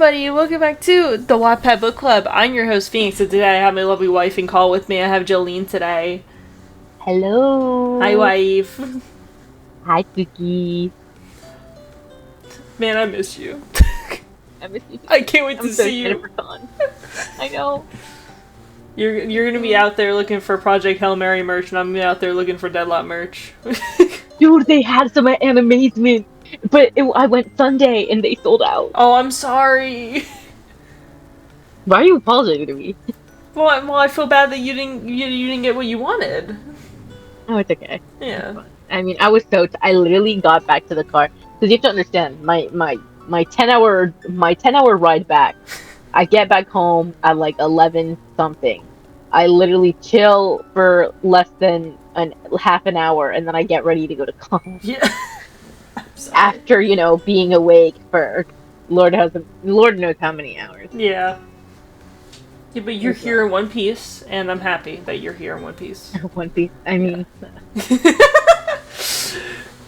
everybody, welcome back to the Wattpad Book Club. I'm your host, Phoenix, and today I have my lovely wife in call with me. I have Joline today. Hello. Hi, wife. Hi, Cookie. Man, I miss you. I miss you. I can't wait to see you. For fun. I know. You're gonna be out there looking for Project Hail Mary merch, and I'm gonna be out there looking for Deadlock merch. Dude, they had some at Animazement, but I went Sunday and they sold out. Oh, I'm sorry. Why are you apologizing to me? Well, I feel bad that you didn't get what you wanted. Oh, it's okay. Yeah. I mean, I was I literally got back to the car because you have to understand my 10-hour ride back. I get back home at like 11 something. I literally chill for less than half an hour, and then I get ready to go to college. Yeah. After, being awake for Lord knows how many hours. Yeah. Yeah, but you're here in one piece, and I'm happy that you're here in one piece. One Piece. I mean,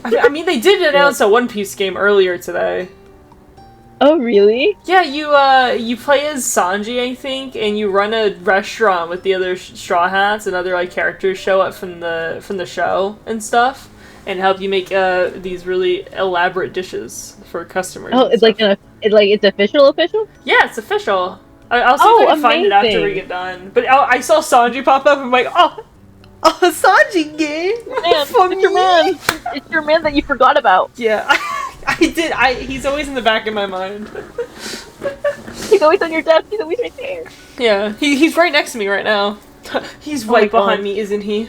I mean, they did announce a One Piece game earlier today. oh really? Yeah, you play as Sanji, I think, and you run a restaurant with the other Straw Hats, and other like characters show up from the show and stuff, and help you make these really elaborate dishes for customers. Oh, it's it's official. Yeah, it's official. I'll see if I can find it after we get done. But I saw Sanji pop up, and I'm like, oh, Sanji game. Man, it's your man. It's your man that you forgot about. Yeah, I did. He's always in the back of my mind. He's always on your desk. He's always right there. Yeah, he's right next to me right now. He's right behind me, isn't he?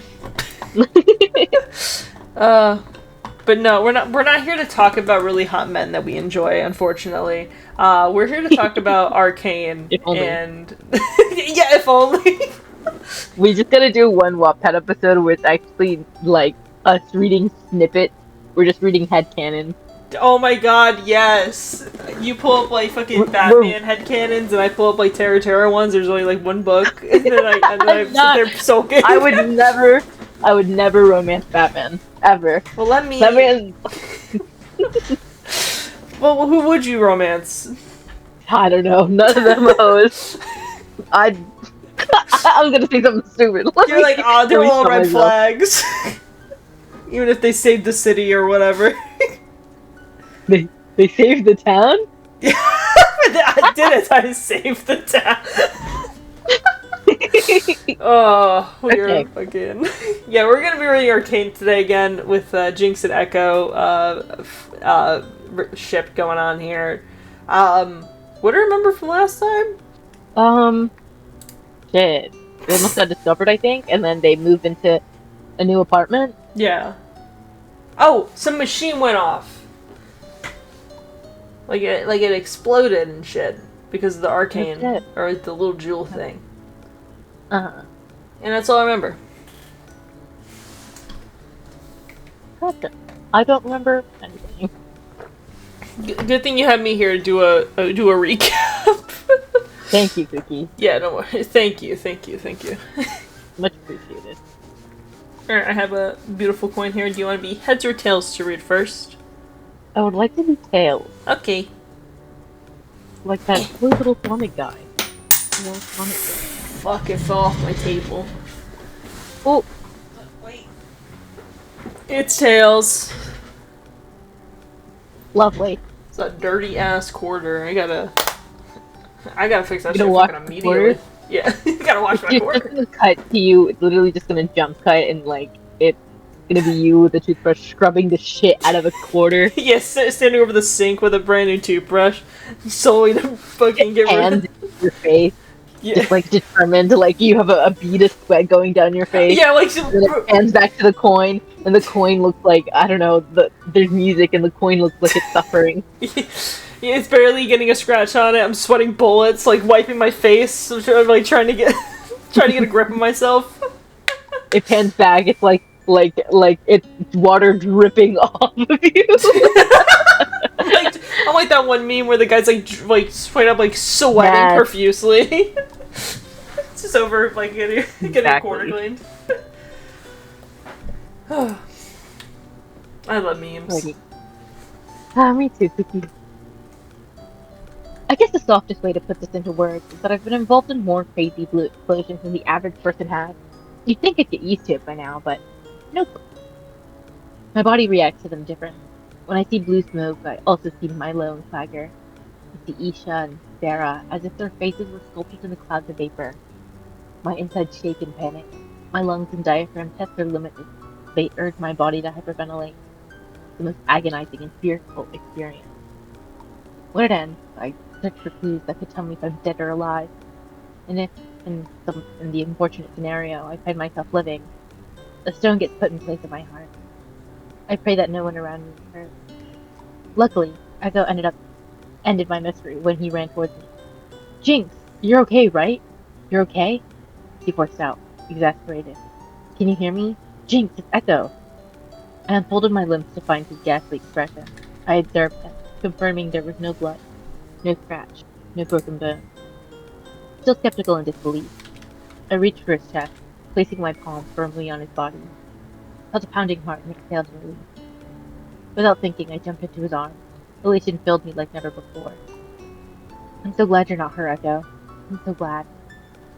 But no, we're not here to talk about really hot men that we enjoy, unfortunately. We're here to talk about Arcane and yeah, if only. We just gotta do one Wattpad episode where it's actually like us reading snippets. We're just reading headcanon. Oh my god, yes! You pull up like fucking Batman headcanons, and I pull up like Terra ones. There's only like one book, and then I sit there soaking. I would never romance Batman ever. Well, let me. Well, who would you romance? I don't know. None of them hoes. I was gonna say something stupid. You're like, oh, they're all red flags. Even if they saved the city or whatever. They saved the town? Yeah, I did it. I saved the town. Oh, we're fucking... Yeah, we're gonna be reading Arcane today again with Jinx and Ekko ship going on here. What do I remember from last time? Shit. They must have discovered, I think, and then they moved into a new apartment. Yeah. Oh, some machine went off. Like it exploded and shit because of the arcane or the little jewel thing. And that's all I remember. Gotcha. I don't remember anything. Good thing you had me here to do a recap. Thank you, Cookie. Yeah, no worries. Thank you. Much appreciated. Alright, I have a beautiful coin here. Do you want to be heads or tails to read first? I would like to be tails. Okay. Like that little comic guy. Fuck, it fell off my table. Oh. Wait. It's tails. Lovely. It's a dirty ass quarter. I gotta fix that shit fucking immediately. Quarter? Yeah, you gotta wash my quarter. It's just gonna cut to you. It's literally just gonna jump cut and like it's gonna be you with a toothbrush scrubbing the shit out of a quarter. Yes, standing over the sink with a brand new toothbrush, solely to fucking get rid of your face. Yeah. Just like determined, like you have a bead of sweat going down your face. Yeah, like and then it hands back to the coin, and the coin looks like I don't know. There's music, and the coin looks like it's suffering. Yeah, it's barely getting a scratch on it. I'm sweating bullets, like wiping my face, like trying to get a grip of myself. It pans back. It's like it's water dripping off of you. I'm like that one meme where the guy's like straight up like sweating profusely. It's just over like getting a quarter cleaned. I love memes. Me too, Cookie. I guess the softest way to put this into words is that I've been involved in more crazy blue explosions than the average person has. You'd think I'd get used to it by now, but nope. My body reacts to them differently. When I see blue smoke, I also see Milo and Swagger. I see Isha and Sarah, as if their faces were sculpted in the clouds of vapor. My insides shake in panic. My lungs and diaphragm test their limits as they urge my body to hyperventilate. The most agonizing and fearful experience. When it ends, I search for clues that could tell me if I'm dead or alive. And if, in the unfortunate scenario, I find myself living, a stone gets put in place of my heart. I pray that no one around me is hurt. Luckily, Echo ended my misery when he ran towards me. Jinx, you're okay, right? You're okay? He burst out, exasperated. Can you hear me? Jinx, it's Echo. I unfolded my limbs to find his ghastly expression. I observed him, confirming there was no blood, no scratch, no broken bone. Still skeptical in disbelief, I reached for his chest, placing my palm firmly on his body. Felt a pounding heart and exhaled in relief. Without thinking, I jumped into his arms. Elation filled me like never before. I'm so glad you're not her, Echo. I'm so glad.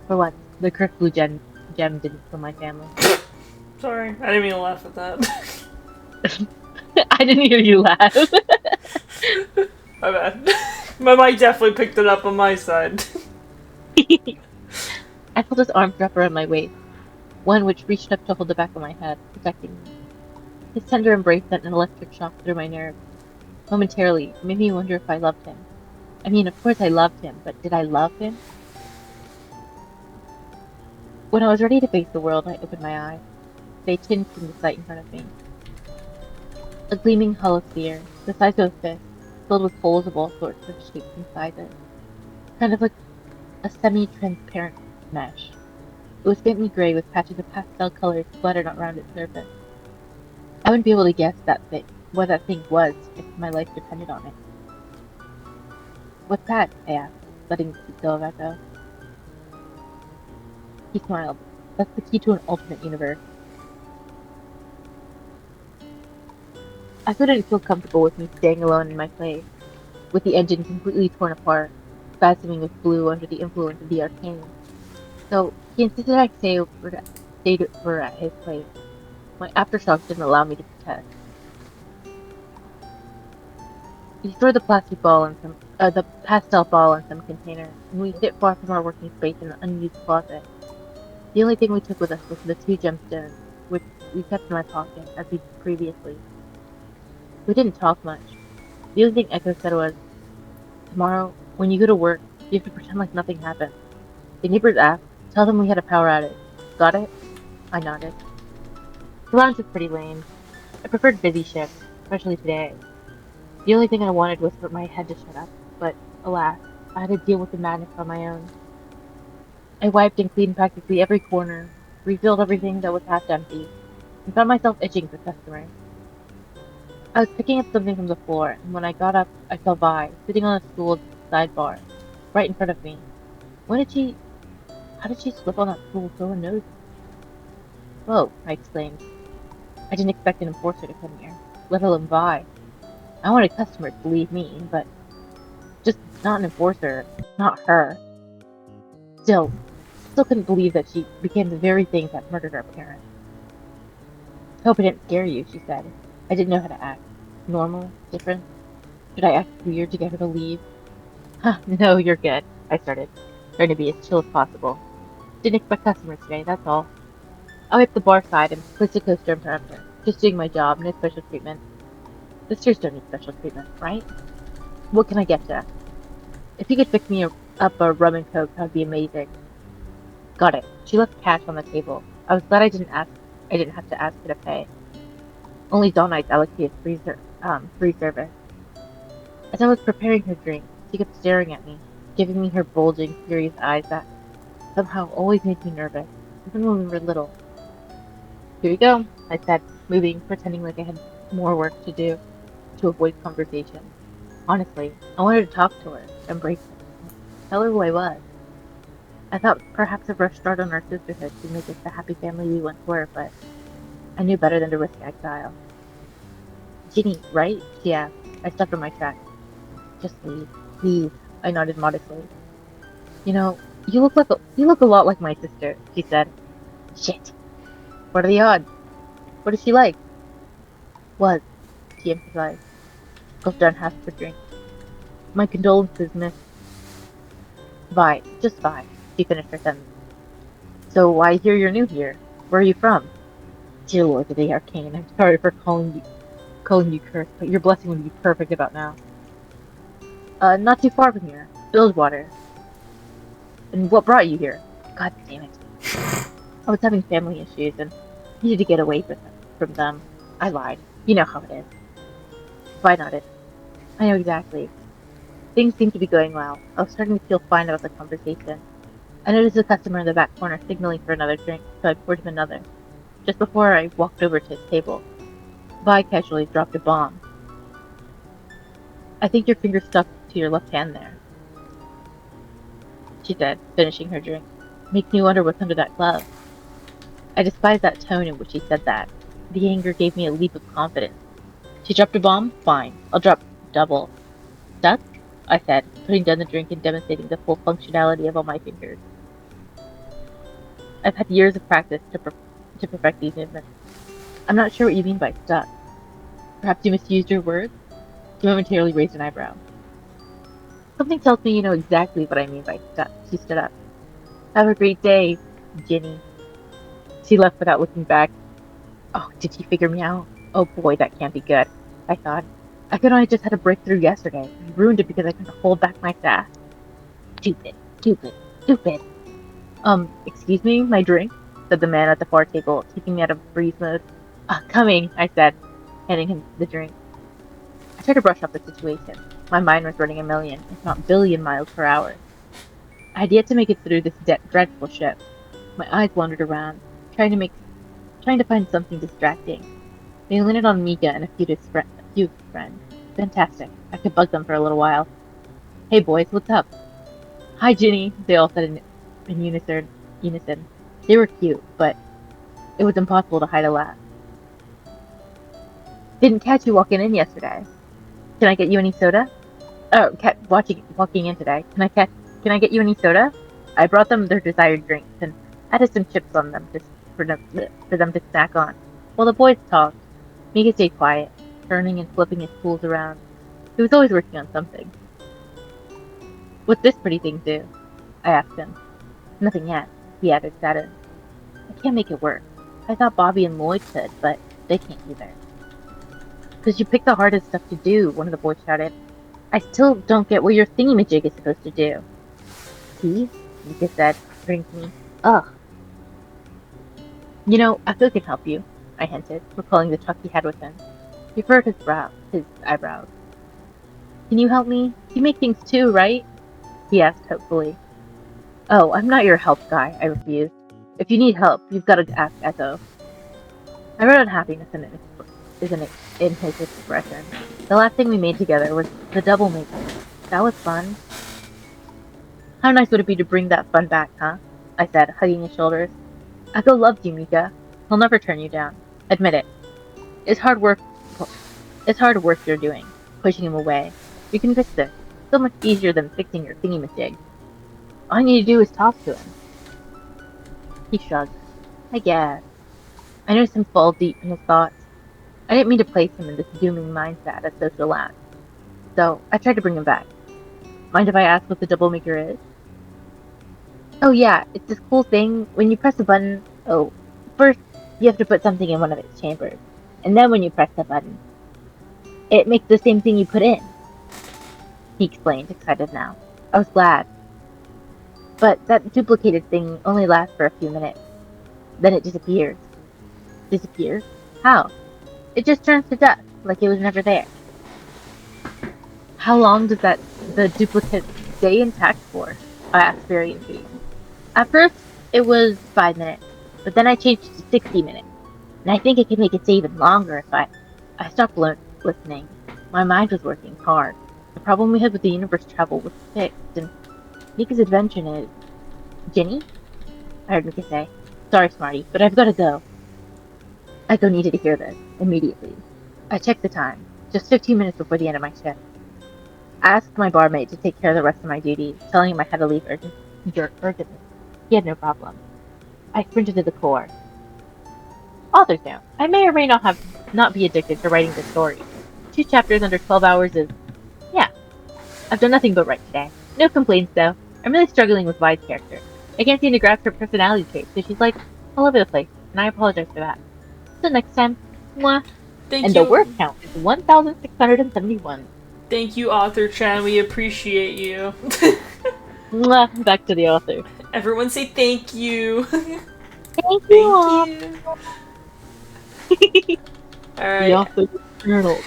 For once, the cursed blue gem didn't kill my family. Sorry, I didn't mean to laugh at that. I didn't hear you laugh. My bad. My mic definitely picked it up on my side. I felt his arms wrap around my waist, one which reached up to hold the back of my head, protecting me. His tender embrace sent an electric shock through my nerves. Momentarily, it made me wonder if I loved him. I mean, of course I loved him, but did I love him? When I was ready to face the world, I opened my eyes. They tinged from the sight in front of me. A gleaming hollow sphere, the size of a fist, filled with holes of all sorts of shapes and sizes. Kind of like a semi-transparent mesh. It was faintly gray with patches of pastel colors splattered around its surface. I wouldn't be able to guess what that thing was if my life depended on it. What's that? I asked, letting go of Echo. He smiled. That's the key to an alternate universe. I couldn't feel comfortable with me staying alone in my place, with the engine completely torn apart, spasming with blue under the influence of the Arcane. So he insisted I stay over at his place. My aftershock didn't allow me to protest. He stored the the pastel ball in some container, and we hid it far from our working space in an unused closet. The only thing we took with us was the 2 gemstones, which we kept in my pocket, as we did previously. We didn't talk much. The only thing Echo said was, tomorrow, when you go to work, you have to pretend like nothing happened. The neighbors asked, tell them we had a power outage. Got it? I nodded. The lounge was pretty lame. I preferred busy shifts, especially today. The only thing I wanted was for my head to shut up, but alas, I had to deal with the madness on my own. I wiped and cleaned practically every corner, refilled everything that was half empty, and found myself itching for customers. I was picking up something from the floor, and when I got up, I saw Vi, sitting on a stool at the sidebar, right in front of me. How did she slip on that stool so unnoticed? Whoa, I exclaimed. I didn't expect an enforcer to come here, let alone Vi. I wanted customers, believe me, but just not an enforcer, not her. Still couldn't believe that she became the very thing that murdered our parents. Hope I didn't scare you, she said. I didn't know how to act. Normal? Different? Should I act weird to get her to leave? Huh, no, you're good, I started, trying to be as chill as possible. Didn't expect customers today, that's all. I wiped the bar side and placed a coaster in front of her. Just doing my job, no special treatment. Sisters don't need special treatment, right? What can I get you? If you could fix me up a rum and coke, that would be amazing. Got it. She left cash on the table. I was glad I didn't have to ask her to pay. Only Dawn Knights allocated free service. As I was preparing her drink, she kept staring at me, giving me her bulging, furious eyes that somehow always made me nervous, even when we were little. Here you go, I said, moving, pretending like I had more work to do to avoid conversation. Honestly, I wanted to talk to her, embrace her, tell her who I was. I thought perhaps a fresh start on our sisterhood would make us the happy family we once were, but I knew better than to risk exile. Ginny, right? She asked. I stopped in my tracks. Just leave. Please. I nodded modestly. You know, you look a lot like my sister, she said. Shit. What are the odds? What is she like? Was, she emphasized. Gulped down half of her drink. My condolences, miss. Vi, just Vi, she finished her sentence. So I hear you're new here. Where are you from? Dear Lord of the Arcane, I'm sorry for calling you cursed, but your blessing would be perfect about now. Not too far from here. Bilgewater. And what brought you here? God damn it. I was having family issues and needed to get away from them. I lied. You know how it is. Vi nodded. I know exactly. Things seemed to be going well. I was starting to feel fine about the conversation. I noticed a customer in the back corner signaling for another drink, so I poured him another. Just before I walked over to his table, Vi casually dropped a bomb. I think your finger stuck to your left hand there, she said, finishing her drink. Makes me wonder what's under that glove. I despised that tone in which she said that. The anger gave me a leap of confidence. She dropped a bomb? Fine. I'll drop double. Stuck? I said, putting down the drink and demonstrating the full functionality of all my fingers. I've had years of practice to perfect these movements. I'm not sure what you mean by stuck. Perhaps you misused your words? She momentarily raised an eyebrow. Something tells me you know exactly what I mean by stuck. She stood up. Have a great day, Ginny. She left without looking back. Oh, did she figure me out? Oh boy, that can't be good, I thought. I could only just had a breakthrough yesterday. I ruined it because I couldn't hold back my sass. Stupid, stupid, stupid. Excuse me, my drink? Said the man at the far table, taking me out of freeze mode. Coming, I said, handing him the drink. I tried to brush off the situation. My mind was running a million, if not billion miles per hour. I had yet to make it through this dreadful ship. My eyes wandered around, trying to find something distracting. They landed on Mika and a few friends. Fantastic. I could bug them for a little while. Hey boys, what's up? Hi Ginny, they all said in unison. They were cute, but it was impossible to hide a laugh. Didn't catch you walking in yesterday. Can I get you any soda? Oh, walking in today. Can I get you any soda? I brought them their desired drinks and added some chips on them for them to snack on. While the boys talked, Mika stayed quiet, turning and flipping his tools around. He was always working on something. What's this pretty thing do? I asked him. Nothing yet, he added saddened. I can't make it work. I thought Bobby and Lloyd could, but they can't either. Because you picked the hardest stuff to do, one of the boys shouted. I still don't get what your thingamajig is supposed to do. See? Mika said, turning to me. Ugh. You know, I feel I can help you, I hinted, recalling the talk he had with him. He furrowed his eyebrows. Can you help me? You make things too, right? He asked hopefully. Oh, I'm not your help guy, I refused. If you need help, you've got to ask Ekko. I read unhappiness in his expression. The last thing we made together was the double maker. That was fun. How nice would it be to bring that fun back, huh? I said, hugging his shoulders. Ekko loves you, Mika. He'll never turn you down. Admit it. It's hard work you're doing, pushing him away. You can fix this. So much easier than fixing your thingy-majig. All I need to do is talk to him. He shrugged. I guess. I noticed him fall deep in his thoughts. I didn't mean to place him in this dooming mindset as social lapse. So, I tried to bring him back. Mind if I ask what the double maker is? Oh yeah, it's this cool thing. When you press a button, first you have to put something in one of its chambers. And then when you press the button, it makes the same thing you put in. He explained, excited now. I was glad. But that duplicated thing only lasts for a few minutes. Then it disappears. Disappears? How? It just turns to dust, like it was never there. How long does the duplicate stay intact for? I asked, very intrigued. At first, it was 5 minutes, but then I changed it to 60 minutes. And I think I can make it stay even longer if I stopped listening. My mind was working hard. The problem we had with the universe travel was fixed, and Mika's invention is... Ginny? I heard Mika say. Sorry, Smarty, but I've got to go. Ekko needed to hear this, immediately. I checked the time, just 15 minutes before the end of my shift. I asked my barmate to take care of the rest of my duties, telling him I had to leave urgently. He had no problem. I sprinted to the core. Author's note. I may or may not be addicted to writing this story. 2 chapters under 12 hours is... yeah. I've done nothing but write today. No complaints, though. I'm really struggling with Vi's character. I can't seem to grasp her personality traits, so she's like all over the place, and I apologize for that. Till next time. Mwah. Thank and you. the word count is 1,671. Thank you, Author Chan. We appreciate you. Mwah. Back to the author. Everyone say thank you. Thank you. Alright. The author journal.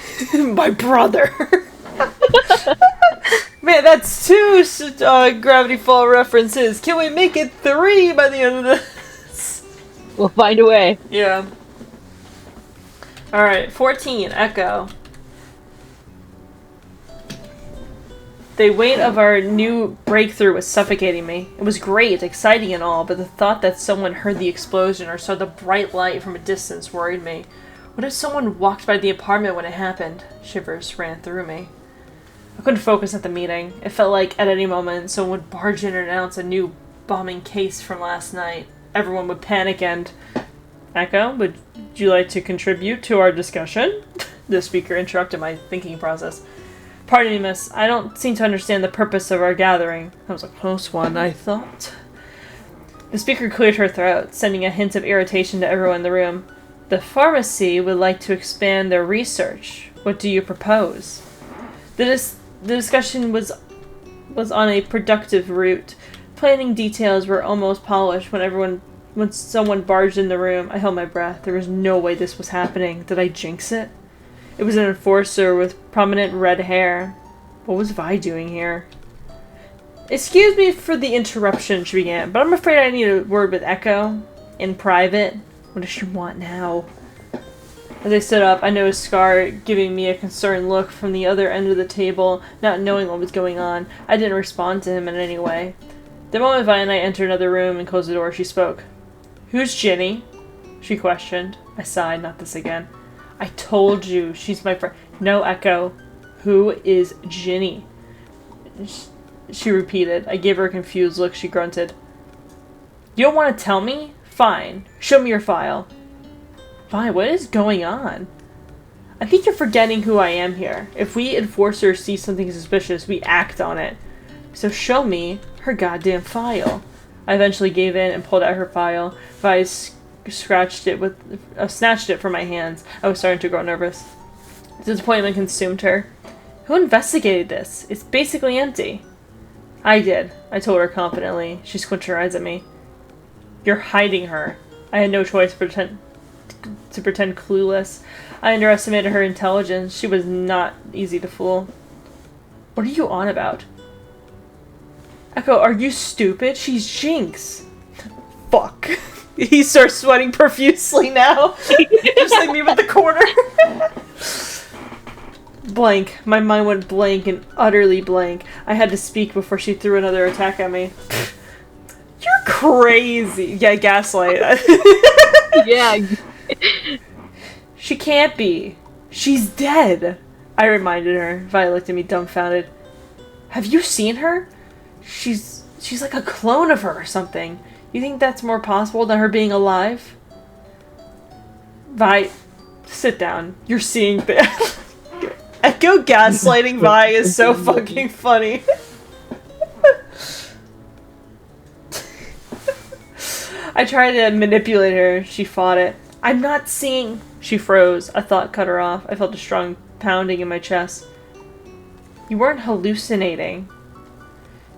My brother. Man, that's 2 Gravity Fall references. Can we make it 3 by the end of this? We'll find a way. Yeah. Alright, 14, Ekko. The weight of our new breakthrough was suffocating me. It was great, exciting and all, but the thought that someone heard the explosion or saw the bright light from a distance worried me. What if someone walked by the apartment when it happened? Shivers ran through me. I couldn't focus at the meeting. It felt like at any moment someone would barge in and announce a new bombing case from last night. Everyone would panic and... Ekko, would you like to contribute to our discussion? The speaker interrupted my thinking process. Pardon me, miss. I don't seem to understand the purpose of our gathering. That was a close one, I thought. The speaker cleared her throat, sending a hint of irritation to everyone in the room. The pharmacy would like to expand their research. What do you propose? The discussion was on a productive route. Planning details were almost polished when someone barged in the room. I held my breath. There was no way this was happening. Did I jinx it? It was an enforcer with prominent red hair. What was Vi doing here? Excuse me for the interruption, she began, but I'm afraid I need a word with Ekko. In private. What does she want now? As I stood up, I noticed Scar giving me a concerned look from the other end of the table, not knowing what was going on. I didn't respond to him in any way. The moment Vi and I entered another room and closed the door, she spoke. Who's Ginny? She questioned. I sighed, not this again. I told you, she's my friend. No, Ekko. Who is Ginny? She repeated. I gave her a confused look. She grunted. You don't want to tell me? Fine. Show me your file. Vi, what is going on? I think you're forgetting who I am here. If we enforcers see something suspicious, we act on it. So show me her goddamn file. I eventually gave in and pulled out her file. Vi snatched it from my hands. I was starting to grow nervous. Disappointment consumed her. Who investigated this? It's basically empty. I did, I told her confidently. She squinted her eyes at me. You're hiding her. I had no choice but to pretend clueless. I underestimated her intelligence. She was not easy to fool. What are you on about? Ekko, are you stupid? She's Jinx. Fuck. He starts sweating profusely now. Just like me with the corner. Blank. My mind went blank and utterly blank. I had to speak before she threw another attack at me. You're crazy. Yeah, gaslight. Yeah. She can't be. She's dead. I reminded her. Vi looked at me dumbfounded. Have you seen her? She's like a clone of her or something. You think that's more possible than her being alive? Vi, sit down. You're seeing things. Ekko gaslighting Vi is so fucking funny. I tried to manipulate her. She fought it. I'm not seeing... She froze. A thought cut her off. I felt a strong pounding in my chest. You weren't hallucinating.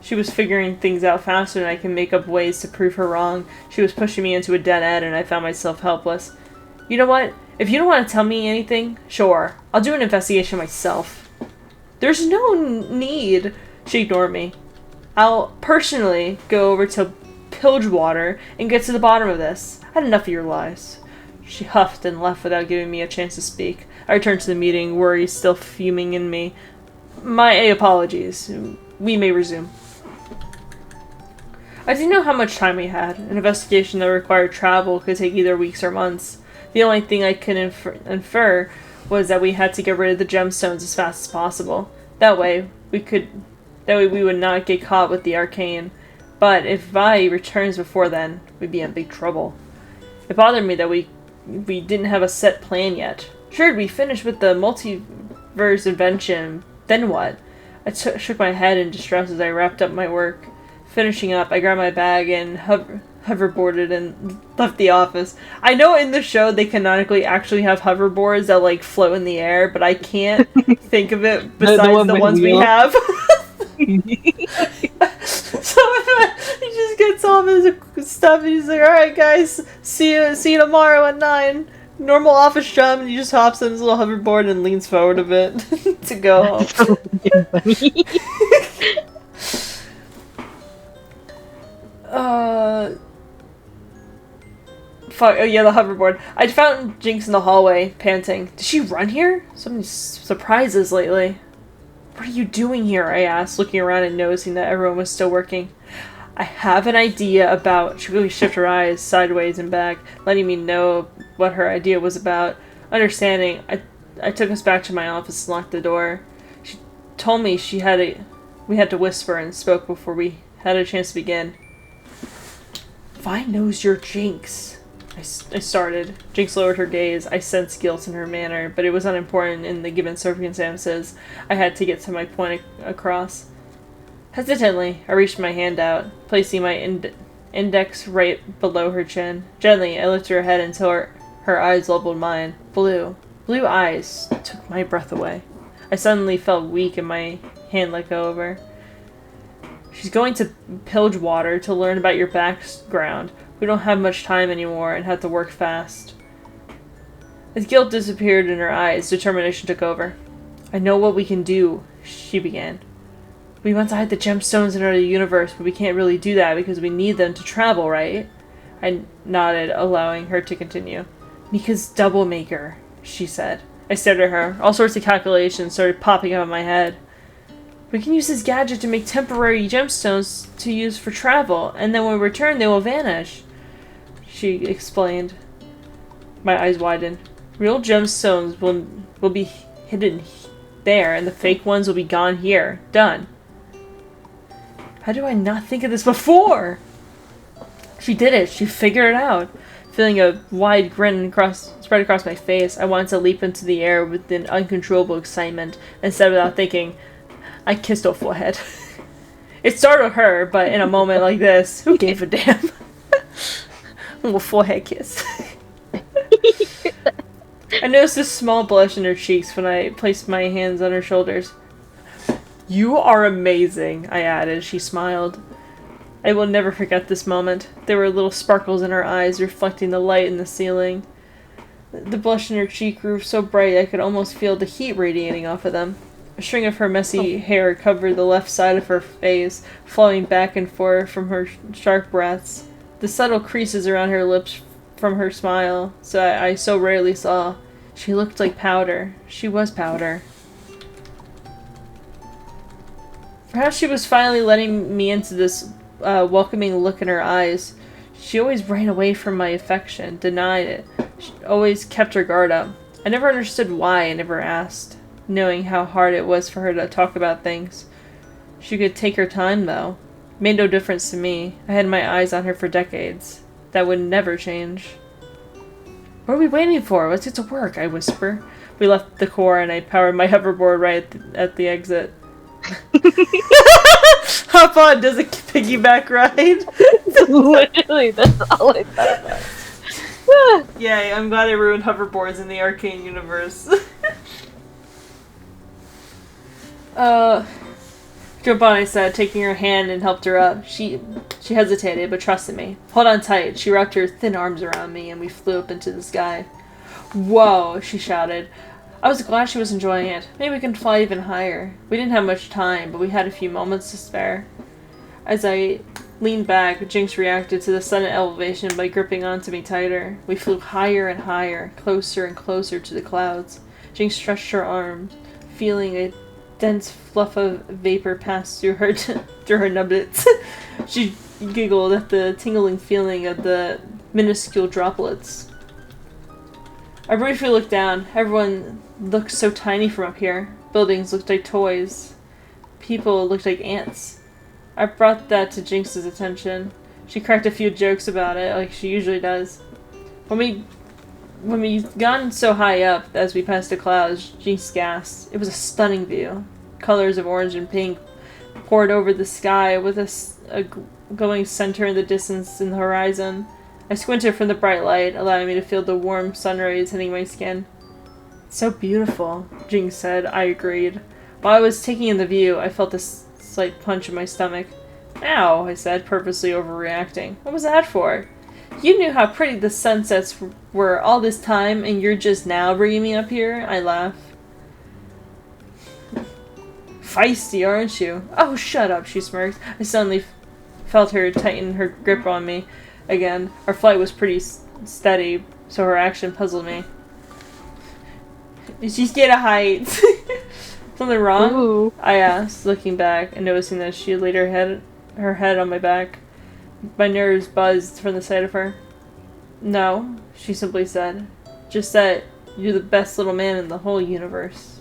She was figuring things out faster than I can make up ways to prove her wrong. She was pushing me into a dead end and I found myself helpless. You know what? If you don't want to tell me anything, sure. I'll do an investigation myself. There's no need. She ignored me. I'll personally go over to Bilgewater and get to the bottom of this. I had enough of your lies. She huffed and left without giving me a chance to speak. I returned to the meeting, worry still fuming in me. My apologies. We may resume. I didn't know how much time we had. An investigation that required travel could take either weeks or months. The only thing I could infer was that we had to get rid of the gemstones as fast as possible. That way, That way we would not get caught with the Arcane. But if Vi returns before then, we'd be in big trouble. It bothered me that we didn't have a set plan yet. Sure, we finished with the multiverse invention. Then what? I shook my head in distress as I wrapped up my work. Finishing up, I grabbed my bag and hoverboarded and left the office. I know in the show they canonically actually have hoverboards that like float in the air, but I can't think of it besides the ones we have. So he just gets off his stuff and he's like, "Alright guys, see you tomorrow at 9. Normal office job," and he just hops on his little hoverboard and leans forward a bit to go home. That's so funny. Fuck, oh yeah, the hoverboard. I found Jinx in the hallway, panting. Did she run here? So many surprises lately. What are you doing here? I asked, looking around and noticing that everyone was still working. I have an idea about... She really shifted her eyes sideways and back, letting me know what her idea was about. Understanding, I took us back to my office and locked the door. She told me we had to whisper and spoke before we had a chance to begin. Vi knows you're Jinx. I started. Jinx lowered her gaze. I sensed guilt in her manner, but it was unimportant in the given circumstances. I had to get to my point across. Hesitantly, I reached my hand out, placing my index right below her chin. Gently, I lifted her head until her eyes leveled mine. Blue eyes took my breath away. I suddenly felt weak and my hand let go of her. She's going to Bilgewater to learn about your background. We don't have much time anymore and have to work fast. As guilt disappeared in her eyes, determination took over. I know what we can do, she began. We want to hide the gemstones in another universe, but we can't really do that because we need them to travel, right? I nodded, allowing her to continue. Mika's double maker, she said. I stared at her. All sorts of calculations started popping up in my head. We can use this gadget to make temporary gemstones to use for travel, and then when we return, they will vanish. She explained. My eyes widened. Real gemstones will be hidden there, and the fake ones will be gone here. Done. How do I not think of this before? She did it. She figured it out. Feeling a wide grin spread across my face, I wanted to leap into the air with an uncontrollable excitement. Instead, without thinking, I kissed her forehead. It startled her, but in a moment like this, who gave a damn? A little forehead kiss. I noticed a small blush in her cheeks when I placed my hands on her shoulders. You are amazing, I added. She smiled. I will never forget this moment. There were little sparkles in her eyes, reflecting the light in the ceiling. The blush in her cheek grew so bright I could almost feel the heat radiating off of them. A string of her messy hair covered the left side of her face, flowing back and forth from her sharp breaths. The subtle creases around her lips from her smile, I so rarely saw. She looked like powder. She was powder. Perhaps she was finally letting me into this welcoming look in her eyes. She always ran away from my affection, denied it. She always kept her guard up. I never understood why, I never asked, knowing how hard it was for her to talk about things. She could take her time, though. Made no difference to me. I had my eyes on her for decades. That would never change. What are we waiting for? Let's get to work, I whisper. We left the core and I powered my hoverboard right at the exit. Hop on, does a piggyback ride? Literally, that's all I thought about. Yay, I'm glad I ruined hoverboards in the Arcane universe. Giovanni said, taking her hand and helped her up. She hesitated, but trusted me. Hold on tight. She wrapped her thin arms around me, and we flew up into the sky. Whoa, she shouted. I was glad she was enjoying it. Maybe we can fly even higher. We didn't have much time, but we had a few moments to spare. As I leaned back, Jinx reacted to the sudden elevation by gripping onto me tighter. We flew higher and higher, closer and closer to the clouds. Jinx stretched her arms, feeling a dense fluff of vapor pass through her nubbits. She giggled at the tingling feeling of the minuscule droplets. I briefly looked down. Everyone looked so tiny from up here. Buildings looked like toys. people looked like ants. I brought that to Jinx's attention. She cracked a few jokes about it, like she usually does. When we got so high up as we passed the clouds, Jinx gasped. It was a stunning view. Colors of orange and pink poured over the sky with a glowing center in the distance in the horizon. I squinted from the bright light, allowing me to feel the warm sun rays hitting my skin. It's so beautiful, Jinx said. I agreed. While I was taking in the view, I felt a slight punch in my stomach. Ow, I said, purposely overreacting. What was that for? You knew how pretty the sunsets were all this time, and you're just now bringing me up here? I laughed. Feisty, aren't you? Oh, shut up, she smirked. I suddenly felt her tighten her grip on me again. Our flight was pretty steady, so her action puzzled me. Did she get a height? Something wrong? Ooh. I asked, looking back and noticing that she laid her head on my back. My nerves buzzed from the sight of her. No, she simply said. Just that you're the best little man in the whole universe.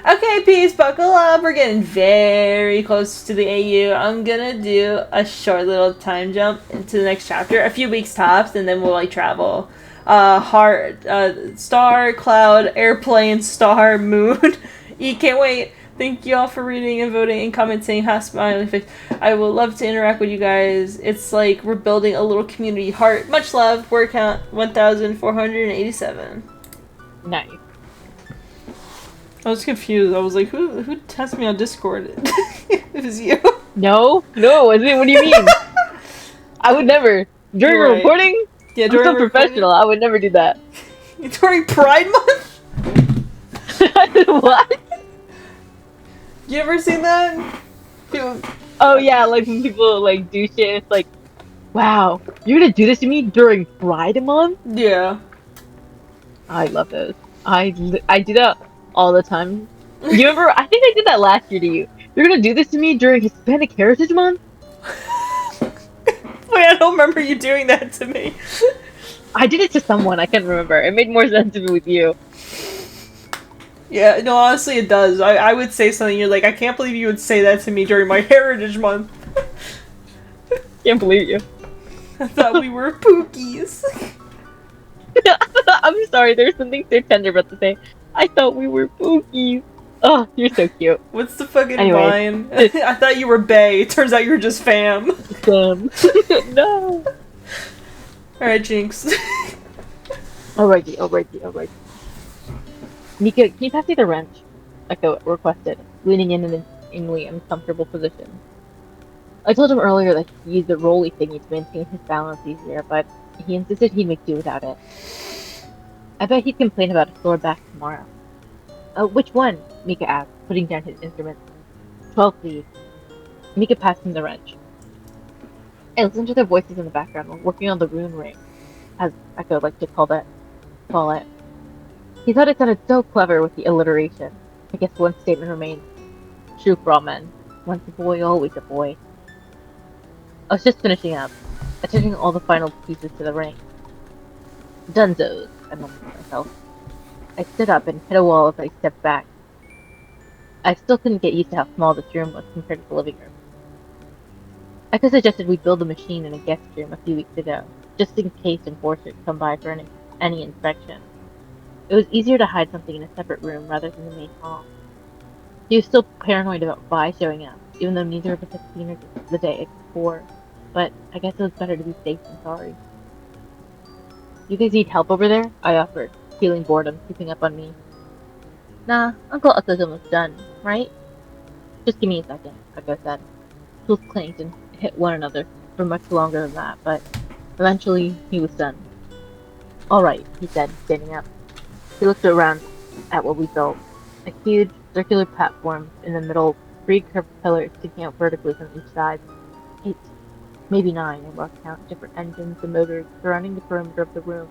Okay, peeps, buckle up. We're getting very close to the AU. I'm gonna do a short little time jump into the next chapter. A few weeks tops, and then we'll, like, travel. Star, cloud, airplane, star, moon. Can't wait. Thank you all for reading and voting and commenting. Smiley face. I would love to interact with you guys. It's like we're building a little community heart. Much love. Word count 1,487. Nice. I was confused. I was like, who texted me on Discord? It was you. No, it wasn't. What do you mean? I would never. During a recording? Yeah, I'm so professional. I would never do that. During Pride Month? What? You ever seen that? People... Oh yeah, like when people like do shit, it's like, wow, you're gonna do this to me during Pride Month? Yeah. I love those. I do that all the time. You remember? I think I did that last year to you. You're gonna do this to me during Hispanic Heritage Month? Wait, I don't remember you doing that to me. I did it to someone. I can't remember. It made more sense to me with you. Yeah, no, honestly, it does. I would say something. You're like, I can't believe you would say that to me during my Heritage Month. Can't believe you. I thought we were pookies. I'm sorry. There's something so tender about to say. I thought we were pookies. Oh, you're so cute. What's the fucking line? I thought you were bae. Turns out you were just fam. Fam. No. Alright, Jinx. Alrighty. Nika, can you pass me the wrench? Ekko requested, leaning in an extremely uncomfortable position. I told him earlier that he used the rolly thingy to maintain his balance easier, but he insisted he'd make do without it. I bet he'd complain about a sore back tomorrow. Which one? Mika asked, putting down his instrument. 12, please. Mika passed him the wrench. I listened to their voices in the background while working on the rune ring, as Ekko liked to call it. He thought it sounded so clever with the alliteration. I guess one statement remained. True for all men. Once a boy, always a boy. I was just finishing up, attaching all the final pieces to the ring. Dunzos, I mumbled to myself. I stood up and hit a wall as I stepped back. I still couldn't get used to how small this room was compared to the living room. Ekko suggested we build a machine in a guest room a few weeks ago, just in case enforcers come by for any inspection. It was easier to hide something in a separate room rather than the main hall. He was still paranoid about Vi showing up, even though neither of us had seen her the day before, but I guess it was better to be safe than sorry. You guys need help over there? I offered, feeling boredom creeping up on me. Nah, Uncle Ekko's almost done, right? Just give me a second, Ekko said. Tools clanked and hit one another for much longer than that, but eventually he was done. Alright, he said, standing up. He looked around at what we built. A huge, circular platform in the middle, 3 curved pillars sticking out vertically from each side. 8, maybe 9, I lost count, different engines and motors surrounding the perimeter of the room.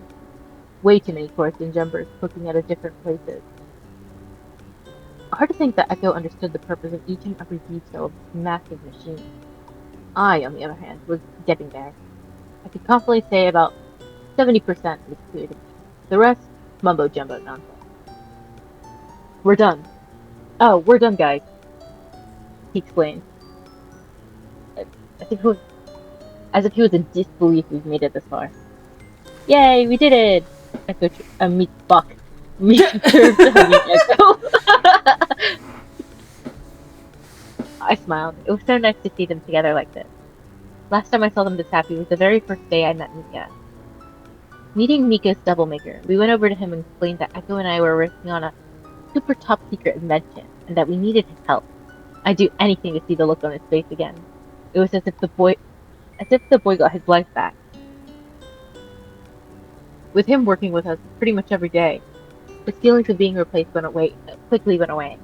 Way too many cords and jumpers poking out of different places. Hard to think that Ekko understood the purpose of each and every detail of this massive machine. I, on the other hand, was getting there. I could confidently say about 70% was clear to me. The rest, mumbo-jumbo nonsense. We're done. Oh, we're done, guys. he explained, as if, he was, as if he was in disbelief we've made it this far. Yay, we did it! Ekko, Mika turned to hugging Ekko. I smiled. It was so nice to see them together like this. Last time I saw them this happy was the very first day I met Mika. Meeting Mika's doublemaker, we went over to him and explained that Ekko and I were working on a super top secret invention and that we needed his help. I'd do anything to see the look on his face again. It was as if the boy got his life back. With him working with us pretty much every day, the feelings of being replaced quickly went away.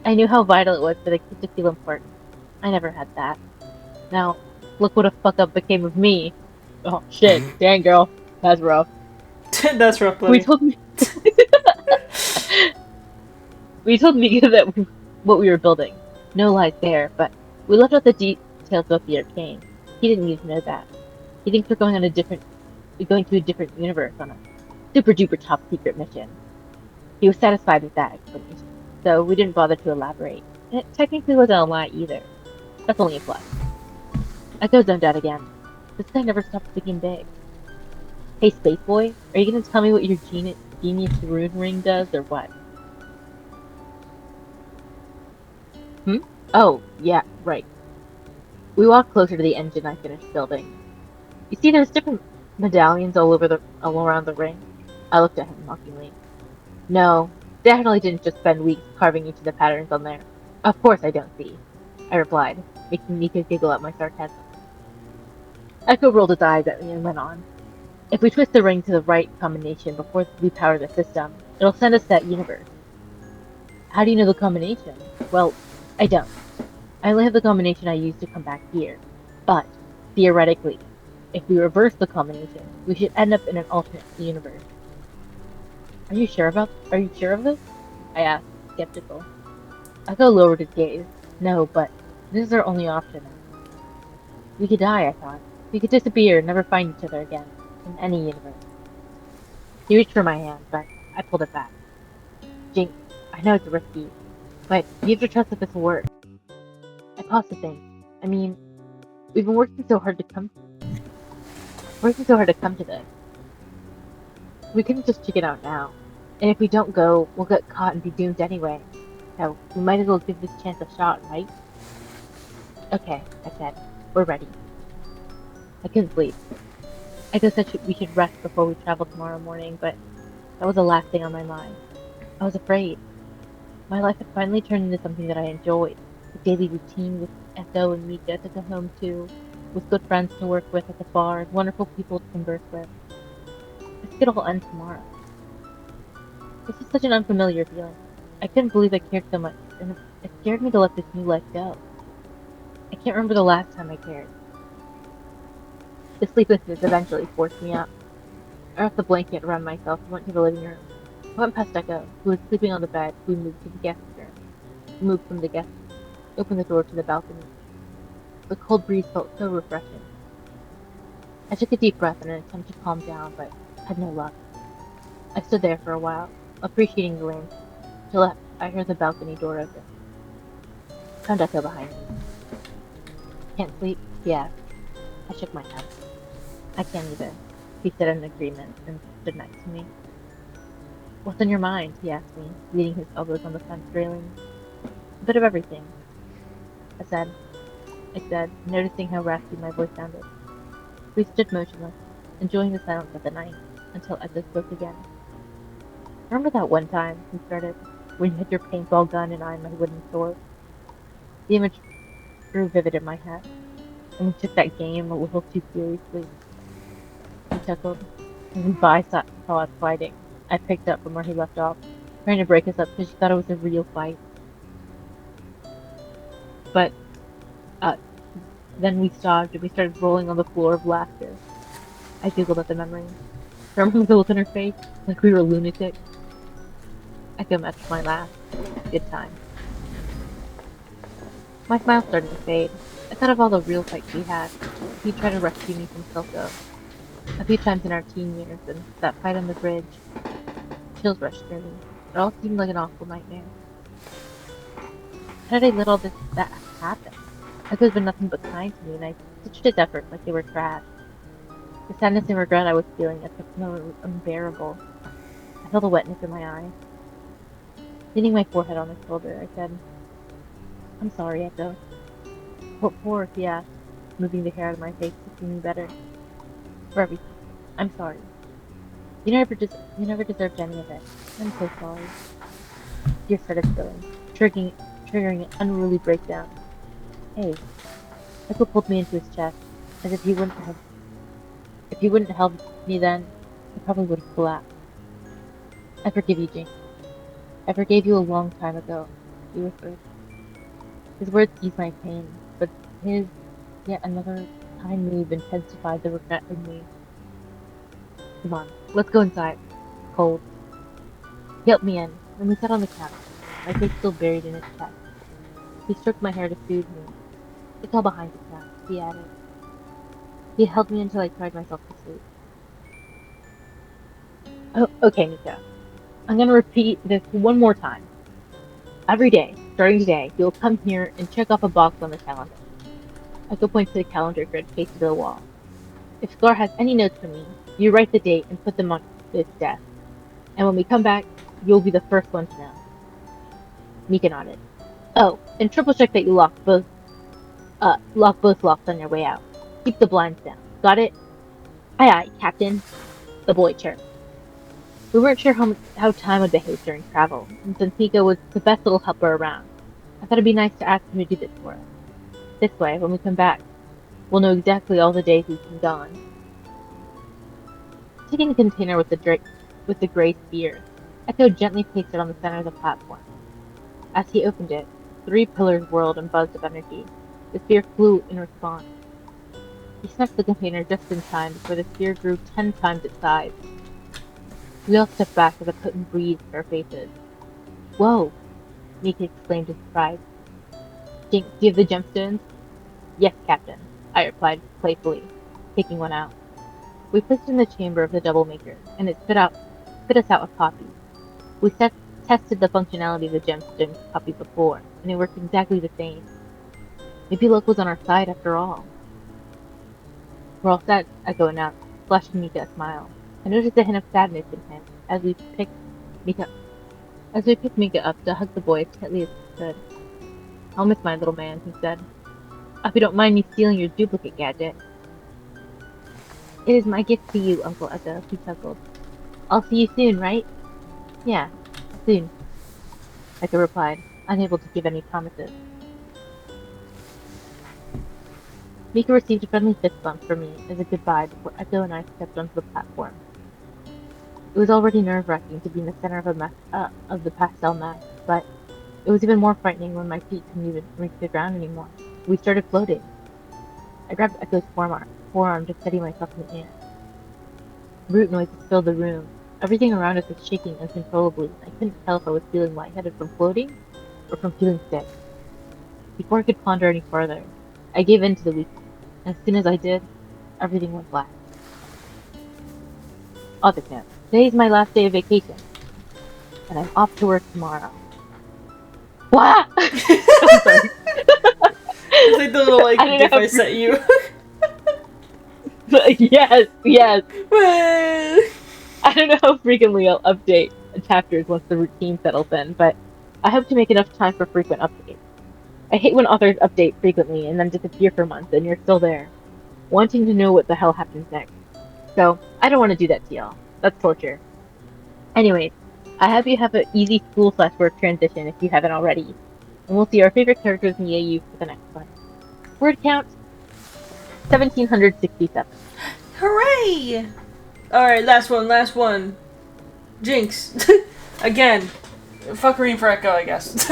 I knew how vital it was for the kid to feel important. I never had that. Now, look what a fuck up became of me. Oh shit, dang girl, that's rough. That's rough, buddy. We told Mika that what we were building. No lies there, but we left out the details about the Arcane. He didn't need to know that. He thinks we're going to a different universe on a super duper top secret mission. He was satisfied with that explanation, so we didn't bother to elaborate. And it technically wasn't a lie either. That's only a plus. Ekko zoned out again. This guy never stops thinking big. Hey, Space Boy, are you gonna tell me what your genius rune ring does, or what? Oh, yeah, right. We walked closer to the engine I finished building. You see, there's different medallions all around the ring. I looked at him mockingly. No, definitely didn't just spend weeks carving each of the patterns on there. Of course I don't see, I replied, making Mika giggle at my sarcasm. Ekko rolled his eyes at me and went on. If we twist the ring to the right combination before we power the system, it'll send us to that universe. How do you know the combination? Well, I don't. I only have the combination I used to come back here. But, theoretically, if we reverse the combination, we should end up in an alternate universe. Are you sure of this? I asked, skeptical. Ekko lowered his gaze. No, but this is our only option. We could die, I thought. We could disappear and never find each other again, in any universe. He reached for my hand, but I pulled it back. Jinx, I know it's risky, but you have to trust that this will work. I paused to think. I mean, we've been working so hard to come to this. We couldn't just chicken out now. And if we don't go, we'll get caught and be doomed anyway. So, we might as well give this chance a shot, right? Okay, I said. We're ready. I couldn't sleep. Ekko said we should rest before we travel tomorrow morning, but that was the last thing on my mind. I was afraid. My life had finally turned into something that I enjoyed. A daily routine with Ekko and Mika to go home to, with good friends to work with at the bar, and wonderful people to converse with. This could all end tomorrow. This was such an unfamiliar feeling. I couldn't believe I cared so much, and it scared me to let this new life go. I can't remember the last time I cared. The sleeplessness eventually forced me up. I wrapped the blanket around myself and went to the living room. I went past Ekko, who was sleeping on the bed. We moved from the guest room, opened the door to the balcony. The cold breeze felt so refreshing. I took a deep breath in an attempt to calm down, but had no luck. I stood there for a while, appreciating the land, till I heard the balcony door open. Found Ekko behind me. Can't sleep? He asked. I shook my head. I can't either. He said in agreement and stood next to me. What's on your mind? He asked me, leaning his elbows on the fence railing. A bit of everything, I said, noticing how raspy my voice sounded. We stood motionless, enjoying the silence of the night, until Ekko spoke again. Remember that one time, he started, when you had your paintball gun and I my wooden sword? The image grew vivid in my head, and we took that game a little too seriously. He chuckled, and Vi saw us fighting. I picked up from where he left off, trying to break us up because she thought it was a real fight. But, then we stopped and we started rolling on the floor of laughter. I giggled at the memory. Remember the look on her face? Like we were lunatics? Ekko matched my laugh. Good time. My smile started to fade. I thought of all the real fights we had. He tried to rescue me from Silco. A few times in our teen years, and that fight on the bridge. Chills rushed through me. It all seemed like an awful nightmare. How did I let all that happen? Ekko's been nothing but kind to me, and I stitched his efforts like they were trash. The sadness and regret I was feeling had become unbearable. I felt a wetness in my eye. Leaning my forehead on his shoulder, I said, "I'm sorry, Ekko." "What for?" he asked, moving the hair out of my face to see me better. "For everything. I'm sorry. You never deserved any of it. I'm so sorry." Tears started spilling, triggering an unruly breakdown. "Hey." Ekko pulled me into his chest, as if he wouldn't help me then, I probably would have collapsed. "I forgive you, Jinx. I forgave you a long time ago," he whispered. His words eased my pain, but his yet another kind move intensified the regret in me. "Come on, let's go inside. It's cold." He helped me in, and we sat on the couch, my face still buried in his chest. He stroked my hair to soothe me. "It's all behind us now," he added. He held me until I cried myself to sleep. "Oh, okay, Mika. I'm gonna repeat this one more time. Every day, starting today, you'll come here and check off a box on the calendar." I could point to the calendar grid pasted to the wall. "If Scar has any notes for me, you write the date and put them on his desk. And when we come back, you'll be the first one to know." Mika nodded. "Oh, and triple check that you lock both locks on your way out. Keep the blinds down. Got it?" "Aye aye, Captain," the boy chirped. We weren't sure how time would behave during travel, and since Mika was the best little helper around, I thought it'd be nice to ask him to do this for us. This way, when we come back, we'll know exactly all the days we've been gone. Taking the container with the gray sphere, Ekko gently placed it on the center of the platform. As he opened it, 3 pillars whirled and buzzed of energy. The sphere flew in response. He snuffed the container just in time before the sphere grew 10 times its size. We all stepped back as a potent breeze hit our faces. "Whoa!" Mika exclaimed in surprise. "Jinx, do you have the gemstones?" "Yes, Captain," I replied playfully, taking one out. We placed it in the chamber of the double maker, and it spit us out a copy. We tested the functionality of the gemstone copy before, and it worked exactly the same. Maybe luck was on our side after all. "We're all set," Ekko announced, flashing Mika a smile. I noticed a hint of sadness in him as we picked Mika up to hug the boy as tightly as we could. "I'll miss my little man," he said. "I hope you don't mind me stealing your duplicate gadget." "It is my gift to you, Uncle Ekko," he chuckled. "I'll see you soon, right?" "Yeah, soon," Ekko replied, unable to give any promises. Mika received a friendly fist bump from me as a goodbye before Ekko and I stepped onto the platform. It was already nerve-wracking to be in the center of the pastel mess, but it was even more frightening when my feet couldn't even reach the ground anymore. We started floating. I grabbed Ekko's forearm to steady myself in the air. Root noises filled the room. Everything around us was shaking uncontrollably, and I couldn't tell if I was feeling lightheaded from floating or from feeling sick. Before I could ponder any further, I gave in to the weakness, and as soon as I did, everything went black. Other note. Today's my last day of vacation, and I'm off to work tomorrow. What? I'm sorry. It's like the little gif I sent you. Yes. I don't know how frequently I'll update chapters once the routine settles in, but I hope to make enough time for frequent updates. I hate when authors update frequently and then disappear for months and you're still there, wanting to know what the hell happens next. So, I don't want to do that to y'all. That's torture. Anyways, I hope you have an easy school/work transition if you haven't already. And we'll see our favorite characters in the AU for the next one. Word count, 1767. Hooray! Alright, last one. Jinx. Again. Fuckery for Ekko, I guess.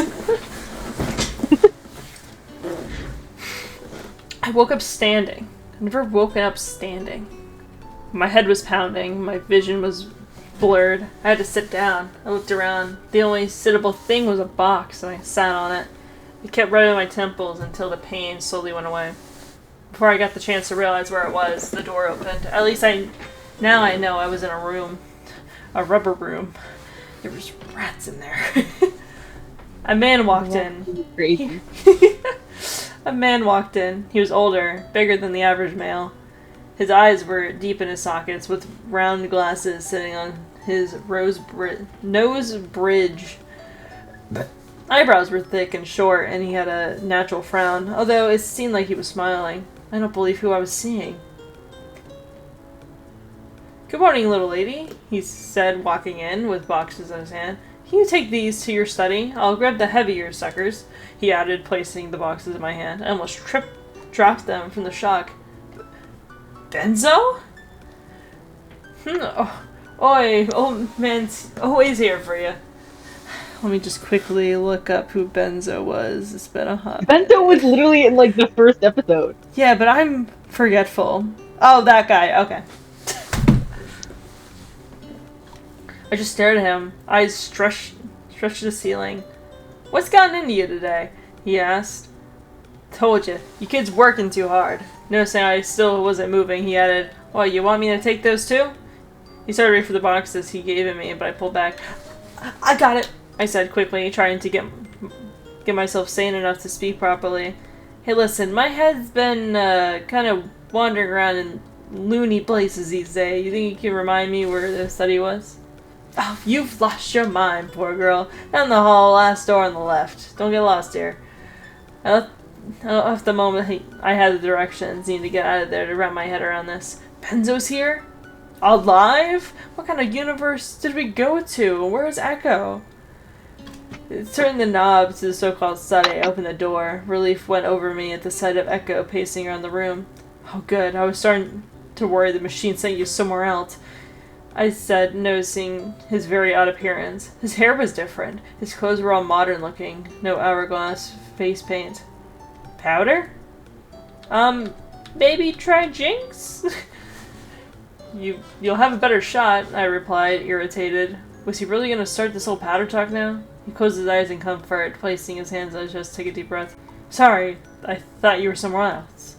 I woke up standing. I've never woken up standing. My head was pounding, my vision was blurred. I had to sit down. I looked around. The only sittable thing was a box, and I sat on it. It kept rubbing my temples until the pain slowly went away. Before I got the chance to realize where it was, the door opened. At least now I know I was in a room. A rubber room. There was rats in there. A man walked in. Crazy. A man walked in. He was older, bigger than the average male. His eyes were deep in his sockets, with round glasses sitting on his nose bridge. Eyebrows were thick and short, and he had a natural frown, although it seemed like he was smiling. I don't believe who I was seeing. "Good morning, little lady," he said, walking in with boxes in his hand. "Can you take these to your study? I'll grab the heavier suckers," he added, placing the boxes in my hand. I almost dropped them from the shock. "Benzo? Oi, old man's always here for you." Let me just quickly look up who Benzo was. It's been a hot minute. Benzo was literally in like the first episode. Yeah, but I'm forgetful. Oh, that guy. Okay. I just stared at him, eyes stretched to the ceiling. "What's gotten into you today?" he asked. "Told you, you kids working too hard." Noticing I still wasn't moving, he added, "Well, you want me to take those too?" He started reaching for the boxes he gave it me, but I pulled back. "I got it," I said quickly, trying to get myself sane enough to speak properly. "Hey, listen, my head's been kind of wandering around in loony places these days. You think you can remind me where the study was?" "Oh, you've lost your mind, poor girl. Down the hall, last door on the left. Don't get lost here." I left the moment I had the directions, needed to get out of there to wrap my head around this. Benzo's here? Alive? What kind of universe did we go to? Where's Ekko? Turning the knob to the so-called study, I opened the door. Relief went over me at the sight of Ekko pacing around the room. "Oh, good. I was starting to worry the machine sent you somewhere else," I said, noticing his very odd appearance. His hair was different. His clothes were all modern looking. No hourglass face paint. "Powder? Maybe try Jinx?" You'll have a better shot," I replied, irritated. Was he really gonna start this whole powder talk now? He closed his eyes in comfort, placing his hands on his chest to take a deep breath. "Sorry, I thought you were somewhere else."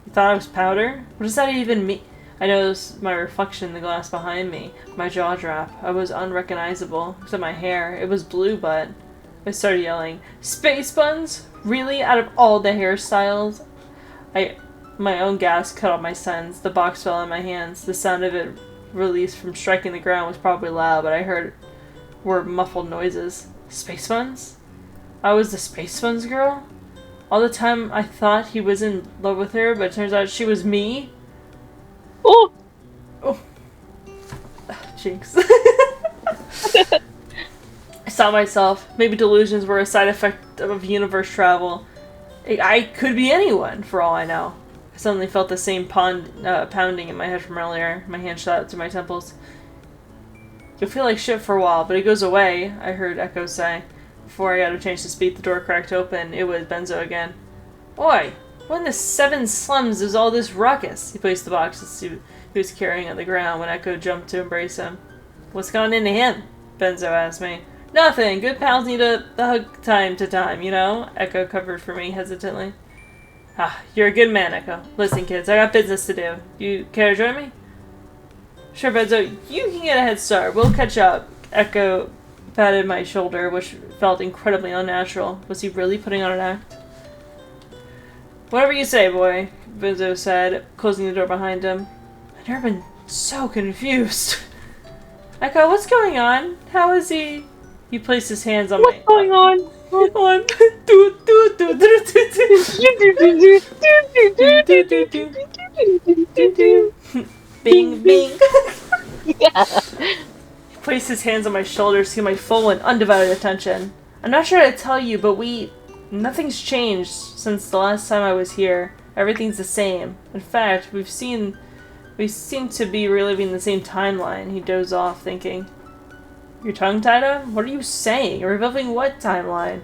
"You thought I was powder? What does that even mean?" I noticed my reflection in the glass behind me. My jaw dropped. I was unrecognizable, except my hair. It was blue, but... I started yelling, "Space buns? Really? Out of all the hairstyles?" My own gas cut off my sense. The box fell in my hands. The sound of it released from striking the ground was probably loud, but I heard were muffled noises. Space buns? I was the Space buns girl? All the time I thought he was in love with her, but it turns out she was me? Oh! Jinx. I saw myself. Maybe delusions were a side effect of universe travel. I could be anyone, for all I know. I suddenly felt the same pounding in my head from earlier. My hand shot up to my temples. "You'll feel like shit for a while, but it goes away," I heard Ekko say. Before I got a chance to speak, the door cracked open. It was Benzo again. "Oi! What in the seven slums is all this ruckus?" He placed the boxes he was carrying on the ground when Ekko jumped to embrace him. "What's gone into him?" Benzo asked me. "Nothing. Good pals need a hug time to time, you know?" Ekko covered for me hesitantly. "Ah, you're a good man, Ekko. Listen, kids, I got business to do. You care to join me?" "Sure, Benzo. You can get a head start. We'll catch up." Ekko patted my shoulder, which felt incredibly unnatural. Was he really putting on an act? "Whatever you say, boy," Benzo said, closing the door behind him. I'd never been so confused. "Ekko, what's going on? How is he?" He placed his hands on What's going on? Bing, bing. Yeah. He placed his hands on my shoulders to get my full and undivided attention. "I'm not sure how to tell you, but nothing's changed since the last time I was here. Everything's the same. In fact, we seem to be reliving the same timeline." He dozed off, thinking. "Your tongue tied up? What are you saying? You're reliving what timeline?"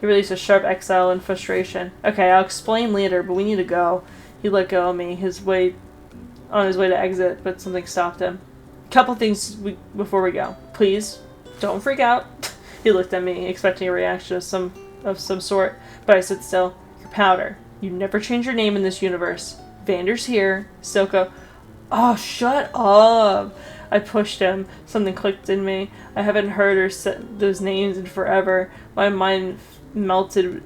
He released a sharp exhale in frustration. "Okay, I'll explain later, but we need to go." He let go of me, on his way to exit, but something stopped him. "Couple things before we go. Please, don't freak out." He looked at me, expecting a reaction of some sort, but I stood still. "Your powder. You never change your name in this universe. Vander's here. Silco." "Oh, shut up. I pushed him. Something clicked in me. I haven't heard or said those names in forever. My mind melted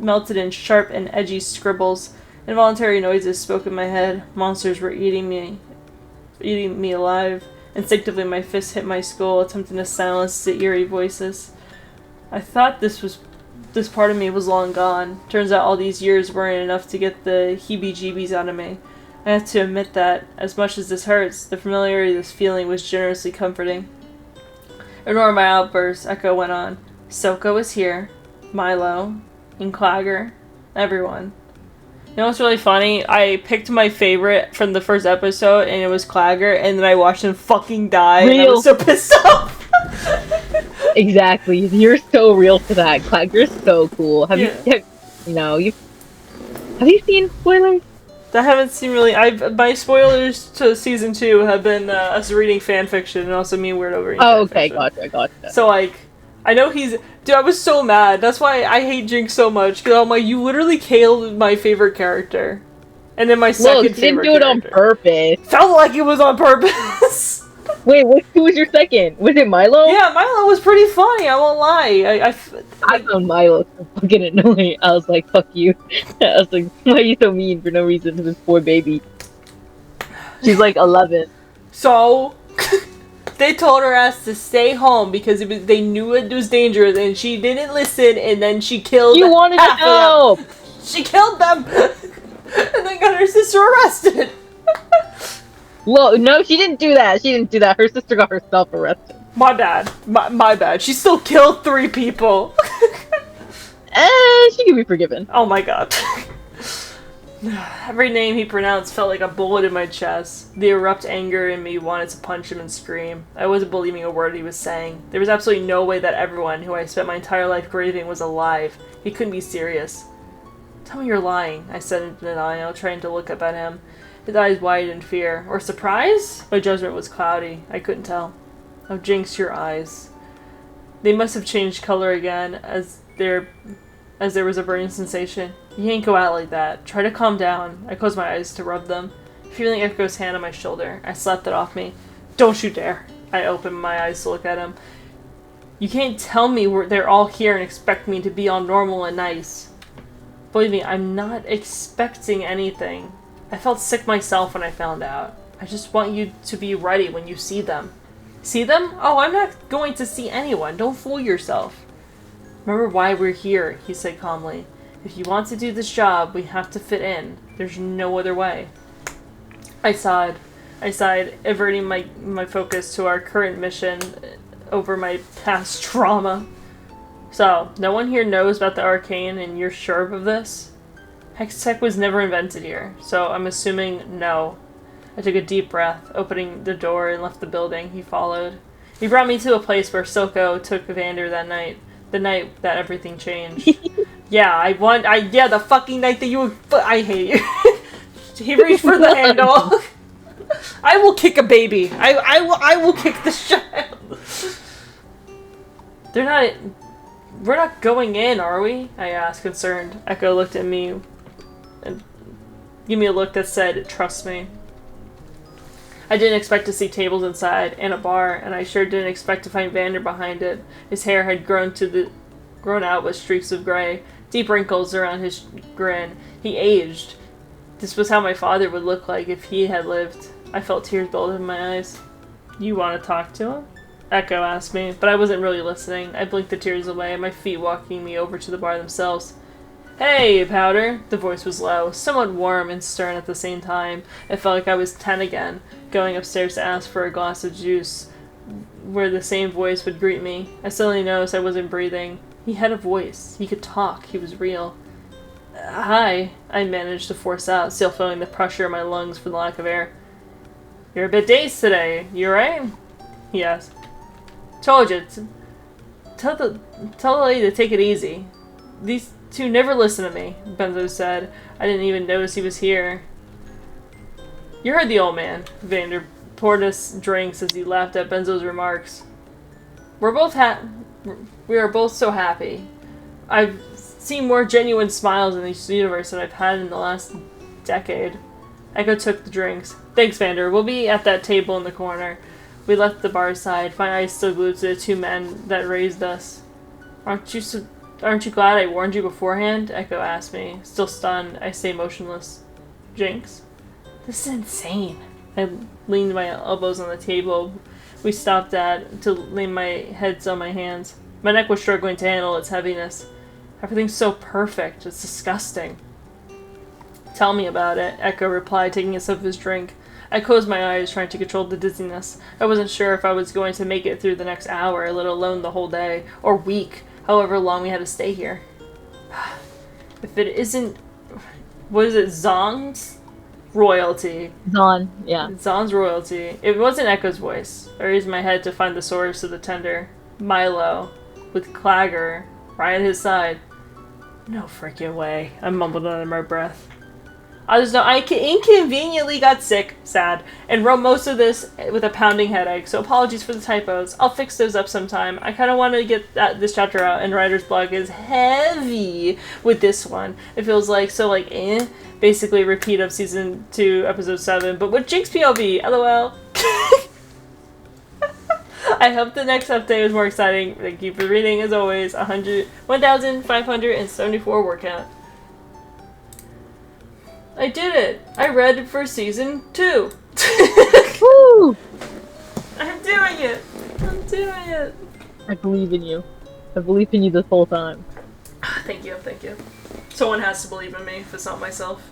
in sharp and edgy scribbles. Involuntary noises spoke in my head. Monsters were eating me alive. Instinctively, my fist hit my skull, attempting to silence the eerie voices. I thought this part of me was long gone. Turns out all these years weren't enough to get the heebie-jeebies out of me. I have to admit that, as much as this hurts, the familiarity of this feeling was generously comforting. Ignoring my outburst, Ekko went on. Silco is here. Milo. And Clagger. Everyone. You know what's really funny? I picked my favorite from the first episode, and it was Clagger, and then I watched him fucking die, and I was so pissed off! Exactly. You're so real for that. Clagger's so cool. Have you seen spoilers? I haven't seen really. My spoilers to season 2 have been us reading fanfiction, and also me and Weirdo reading fanfiction. Okay, gotcha. So, like, I know dude, I was so mad. That's why I hate Jinx so much, because I'm like, you literally killed my favorite character. And then my second favorite character. Didn't do it on purpose. Felt like it was on purpose. Wait, who was your second? Was it Milo? Yeah, Milo was pretty funny, I won't lie. I found Milo so fucking annoying. I was like, fuck you. I was like, why are you so mean for no reason to this poor baby? She's like 11. So, they told her ass to stay home because they knew it was dangerous, and she didn't listen, and then she killed You wanted to help! She killed them! And then got her sister arrested! Well, no, she didn't do that. Her sister got herself arrested. My bad. My bad. She still killed 3 people. She can be forgiven. Oh my god. Every name he pronounced felt like a bullet in my chest. The erupt anger in me wanted to punch him and scream. I wasn't believing a word he was saying. There was absolutely no way that everyone who I spent my entire life grieving was alive. He couldn't be serious. Tell me you're lying, I said in denial, trying to look up at him. His eyes widened in fear. Or surprise? My judgment was cloudy. I couldn't tell. Oh, Jinx, your eyes. They must have changed color again as there was a burning sensation. You can't go out like that. Try to calm down. I closed my eyes to rub them. Feeling Ekko's hand on my shoulder, I slapped it off me. Don't you dare. I opened my eyes to look at him. You can't tell me they're all here and expect me to be all normal and nice. Believe me, I'm not expecting anything. I felt sick myself when I found out. I just want you to be ready when you see them. See them? Oh, I'm not going to see anyone. Don't fool yourself. Remember why we're here, he said calmly. If you want to do this job, we have to fit in. There's no other way. I sighed, averting my focus to our current mission over my past trauma. So, no one here knows about the Arcane, and you're sure of this? Hex tech was never invented here, so I'm assuming no. I took a deep breath, opening the door and left the building. He followed. He brought me to a place where Silco took Vander that night. The night that everything changed. Yeah, the fucking night that you were... I hate you. He reached for the handle. I will kick a baby. I will kick the child. We're not going in, are we? I asked, concerned. Ekko looked at me and gave me a look that said, trust me. I didn't expect to see tables inside and a bar, and I sure didn't expect to find Vander behind it. His hair had grown out with streaks of gray, deep wrinkles around his grin. He aged. This was how my father would look like if he had lived. I felt tears build in my eyes. You want to talk to him? Ekko asked me, but I wasn't really listening. I blinked the tears away, my feet walking me over to the bar themselves. Hey, Powder! The voice was low, somewhat warm and stern at the same time. It felt like I was 10 again, going upstairs to ask for a glass of juice, where the same voice would greet me. I suddenly noticed I wasn't breathing. He had a voice. He could talk. He was real. Hi, I managed to force out, still feeling the pressure in my lungs for the lack of air. You're a bit dazed today. You alright? He asked. Told you. Tell the lady to take it easy. These two never listen to me, Benzo said. I didn't even notice he was here. You heard the old man. Vander poured us drinks as he laughed at Benzo's remarks. We are both so happy. I've seen more genuine smiles in this universe than I've had in the last decade. Ekko took the drinks. Thanks, Vander. We'll be at that table in the corner. We left the bar side, my eyes still glued to the two men that raised us. Aren't you glad I warned you beforehand? Ekko asked me. Still stunned, I stay motionless. Jinx. This is insane. I leaned my elbows on the table we stopped at to lay my heads on my hands. My neck was struggling to handle its heaviness. Everything's so perfect. It's disgusting. Tell me about it, Ekko replied, taking a sip of his drink. I closed my eyes, trying to control the dizziness. I wasn't sure if I was going to make it through the next hour, let alone the whole day, or week, however long we had to stay here. If it isn't... What is it? Zong's royalty. Zon, yeah. Zong's royalty. It wasn't Ekko's voice. I raised my head to find the source of the tender. Milo, with Clagger, right at his side. No freaking way. I mumbled under my breath. I just know I inconveniently got sick, sad, and wrote most of this with a pounding headache, so apologies for the typos. I'll fix those up sometime. I kind of want to get this chapter out, and writer's block is heavy with this one. It feels like, basically a repeat of Season 2, Episode 7, but with Jinx POV, lol. I hope the next update is more exciting. Thank you for reading, as always. 1,574 word count. I did it! I read for Season 2! Woo! I'm doing it! I'm doing it! I believe in you. I believe in you this whole time. Thank you, thank you. Someone has to believe in me if it's not myself.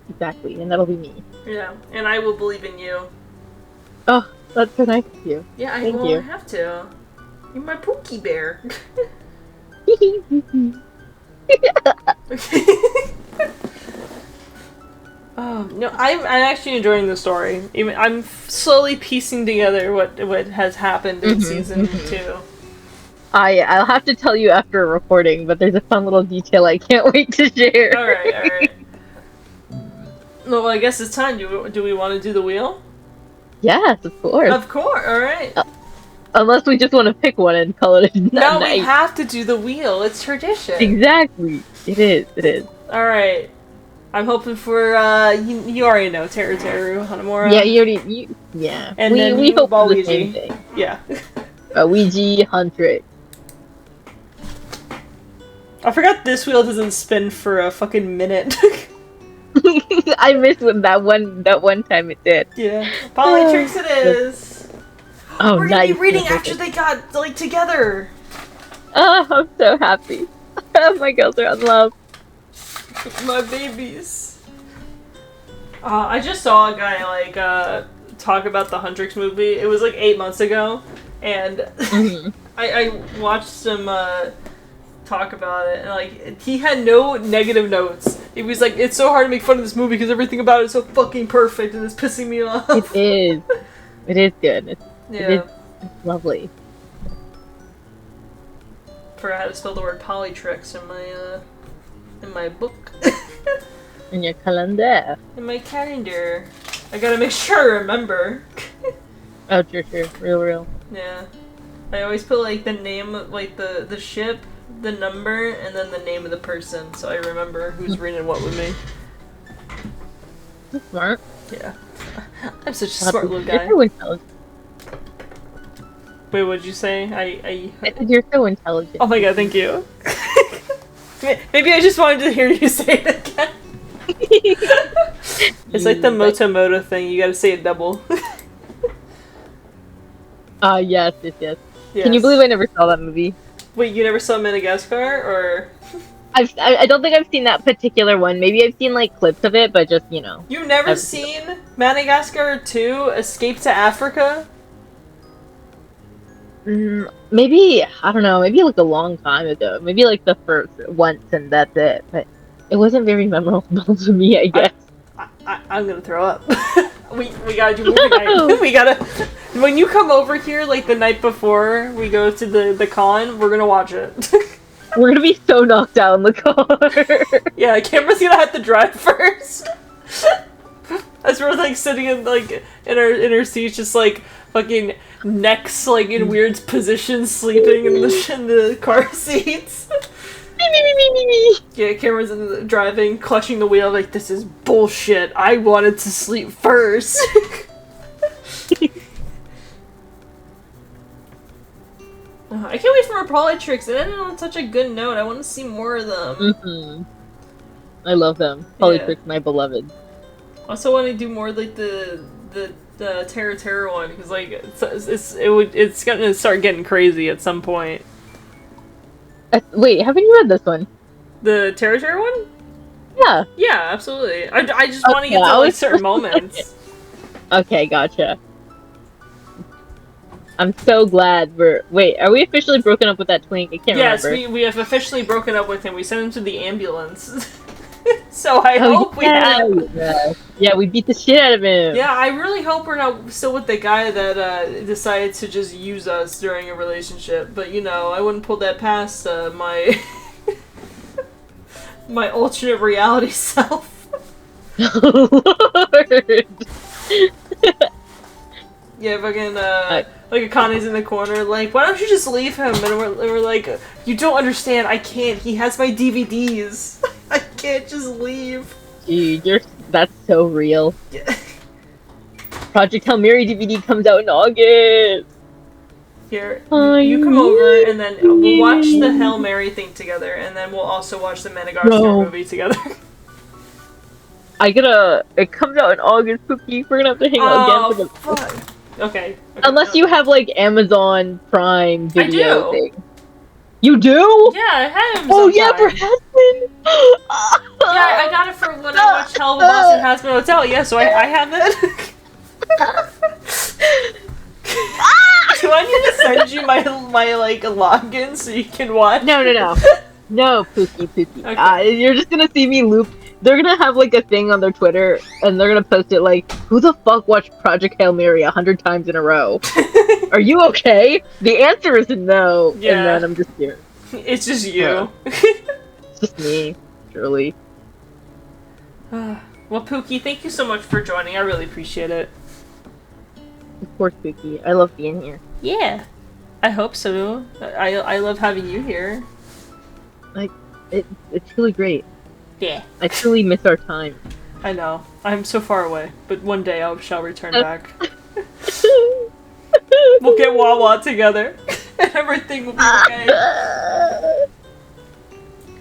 Exactly, and that'll be me. Yeah, and I will believe in you. Oh, that's so nice of you. Yeah, I Thank will you. have to. You're my Pookie Bear. No, I'm actually enjoying the story. Even I'm slowly piecing together what has happened in Season 2. I'll have to tell you after recording, but there's a fun little detail I can't wait to share. Alright. Well, I guess it's time. Do we want to do the wheel? Yes, of course. Of course, alright. Unless we just want to pick one and call it a No, night. we have to do the wheel. It's tradition. Exactly. It is. Alright. I'm hoping for, you already know, Teru Hanamura. Yeah, yeah. And then we hope for the Ouija. same thing. Yeah. Ouija Huntrix. I forgot this wheel doesn't spin for a fucking minute. I missed when that one time it did. Yeah. Polytrix it is. Oh, We're gonna nice. be reading after they got, together. Oh, I'm so happy. My girls are in love. My babies. I just saw a guy, talk about the Huntrix movie. It was, 8 months ago. And I watched him, talk about it. And, he had no negative notes. He was like, it's so hard to make fun of this movie because everything about it is so fucking perfect and it's pissing me off. It is. It is good. It's Yeah. It's lovely. Forgot how to spell the word Polytrix in my book. In your calendar. In my calendar. I gotta make sure I remember. Oh, sure. Real. Yeah. I always put, the name of, the ship, the number, and then the name of the person, so I remember who's reading what with me. That's smart. Yeah. I'm such a smart little guy. You're so intelligent. Wait, what'd you say? I said you're so intelligent. Oh my god, thank you. Maybe I just wanted to hear you say it again. It's like the Moto thing, you gotta say it double. Yes. Yes. Can you believe I never saw that movie? Wait, you never saw Madagascar, or...? I don't think I've seen that particular one. Maybe I've seen, clips of it, but just, You've never seen Madagascar 2, Escape to Africa? Maybe, I don't know, maybe a long time ago. Maybe the first once and that's it. But it wasn't very memorable to me, I guess. I'm gonna throw up. we gotta do movie night. We gotta... When you come over here, the night before we go to the con, we're gonna watch it. We're gonna be so knocked out in the car. Yeah, Cameron's gonna have to drive first. As we're sitting in in our seats, just fucking necks in weird positions, sleeping in the car seats. Me. Yeah, Yeah, Cameron's driving, clutching the wheel, like, this is bullshit. I wanted to sleep first. I can't wait for our Polytricks. It ended on such a good note. I want to see more of them. Mm-hmm. I love them. Polytricks, my beloved. Also want to do more like the Terra one, because like it's gonna start getting crazy at some point. Wait, haven't you read this one? The Terra one? Yeah. Yeah, absolutely. I just want to get to like certain moments. Okay, gotcha. I'm so glad wait, are we officially broken up with that twink? I can't remember. Yes, we have officially broken up with him. We sent him to the ambulance. So I hope we have. Yeah, we beat the shit out of him. Yeah, I really hope we're not still with the guy that decided to just use us during a relationship. But you know, I wouldn't pull that past my my alternate reality self. Lord. Yeah, fucking like Akane's in the corner, like, why don't you just leave him? And we're like, you don't understand. I can't. He has my DVDs. I can't just leave. Dude, that's so real. Yeah. Project Hail Mary DVD comes out in August. Here, you come over, and then we'll watch the Hail Mary thing together, and then we'll also watch the Madagascar movie together. It comes out in August, Cookie. We're gonna have to hang out again for the... Fuck. Okay. Unless you have, like, Amazon Prime video thing. You do? Yeah, I have Amazon Oh, yeah, Prime. for Hasbin! Yeah, I got it for when I watched Hell of a Boss in Hasbin Hotel. Yeah, so I have it. Do I need to send you my like login so you can watch? No. No, Pookie. Okay. You're just gonna see me loop. They're gonna have like a thing on their Twitter, and they're gonna post it like, "Who the fuck watched Project Hail Mary 100 times in a row? Are you okay?" The answer is no. Yeah. And then I'm just here. It's just you. It's just me, surely. Well, Pookie, thank you so much for joining. I really appreciate it. Of course, Pookie. I love being here. Yeah, I hope so. I love having you here. Like, it's really great. Yeah. I truly miss our time. I know. I'm so far away, but one day I shall return back. We'll get Wawa together, and everything will be okay.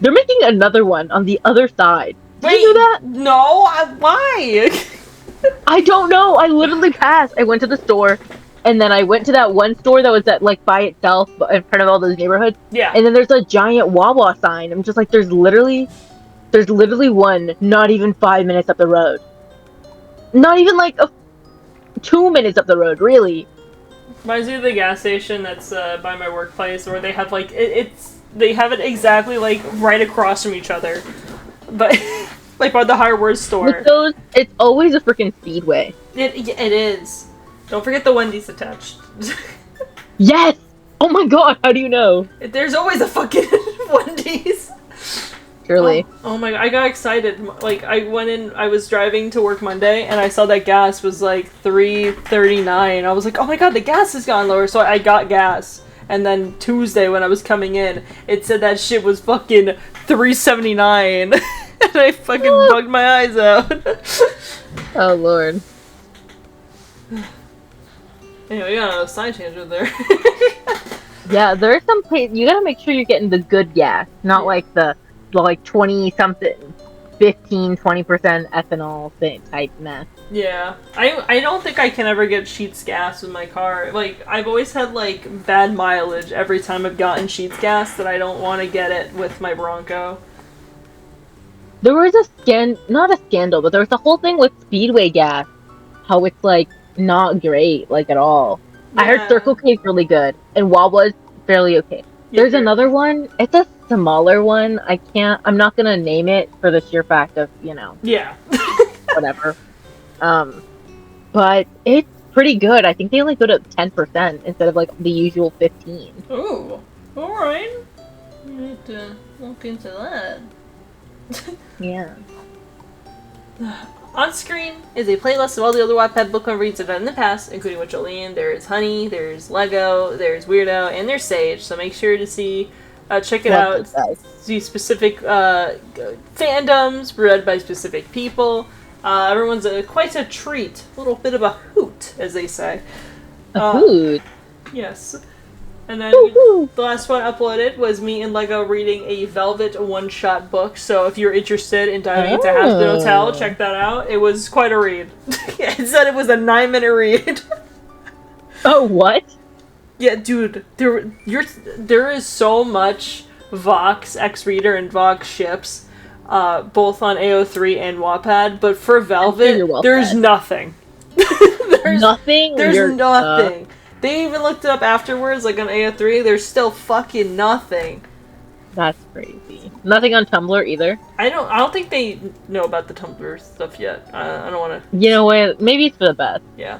They're making another one on the other side. Did Wait, you know that? No, why? I don't know. I literally passed. I went to the store, and then I went to that one store that was at like by itself in front of all those neighborhoods. Yeah. And then there's a giant Wawa sign. I'm just like, there's literally one not even 5 minutes up the road. Not even like 2 minutes up the road, really. Reminds me of the gas station that's by my workplace, where they have like they have it exactly like right across from each other, but like by the hardware store. With those, it's always a freaking Speedway. It is. Don't forget the Wendy's attached. Yes. Oh my god. How do you know? There's always a fucking Wendy's. Surely. Oh my god, I got excited. Like, I went in, I was driving to work Monday, and I saw that gas was like $3.39. I was like, oh my god, the gas has gone lower, so I got gas. And then Tuesday, when I was coming in, it said that shit was fucking $3.79. And I fucking bugged my eyes out. Oh lord. Anyway, we got a side tangent there. Yeah, there are some places, you gotta make sure you're getting the good gas, not like the like 20-something, 15-20% ethanol thing type mess. Yeah. I don't think I can ever get Sheetz gas with my car. Like, I've always had, like, bad mileage every time I've gotten Sheetz gas that I don't want to get it with my Bronco. There was not a scandal, but there was the whole thing with Speedway gas, how it's, like, not great, like, at all. Yeah. I heard Circle K's really good, and Wawa's fairly okay. There's another one, it's a smaller one, I'm not gonna name it for the sheer fact of, Yeah. whatever. But it's pretty good. I think they only go to 10% instead of, like, the usual 15. Ooh. Alright. I need to look into that. Yeah. On screen is a playlist of all the other Wattpad book club reads I've done in the past, including with Joline. There's Honey, there's Lego, there's Weirdo, and there's Sage. So make sure to see Check it Love out. those guys. See specific fandoms read by specific people. Everyone's quite a treat. A little bit of a hoot, as they say. A food. Yes. And then the last one uploaded was me and Lego reading a Velvet one-shot book. So if you're interested in diving into Hazbin Hotel, check that out. It was quite a read. It said it was a 9-minute read. Oh, what? Yeah, dude, there is so much Vox X-Reader and Vox ships, both on AO3 and Wattpad, but for Velvet, there's nothing. Nothing? There's nothing. They even looked it up afterwards, like on AO3, there's still fucking nothing. That's crazy. Nothing on Tumblr either? I don't think they know about the Tumblr stuff yet. I don't want to... You know what? Maybe it's for the best. Yeah.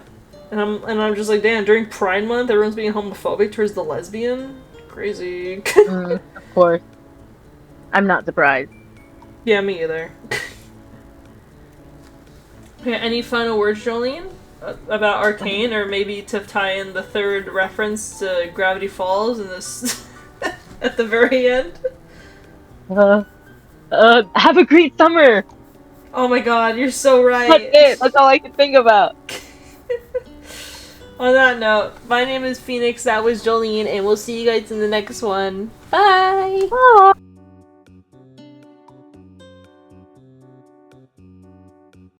And I'm just like, damn, during Pride Month, everyone's being homophobic towards the lesbian? Crazy. Of course. I'm not surprised. Yeah, me either. Yeah, any final words, Joline? About Arcane, or maybe to tie in the third reference to Gravity Falls in this at the very end? Have a great summer! Oh my god, you're so right. That's it! That's all I can think about! On that note, my name is Phoenix, that was Jolene, and we'll see you guys in the next one. Bye! Bye!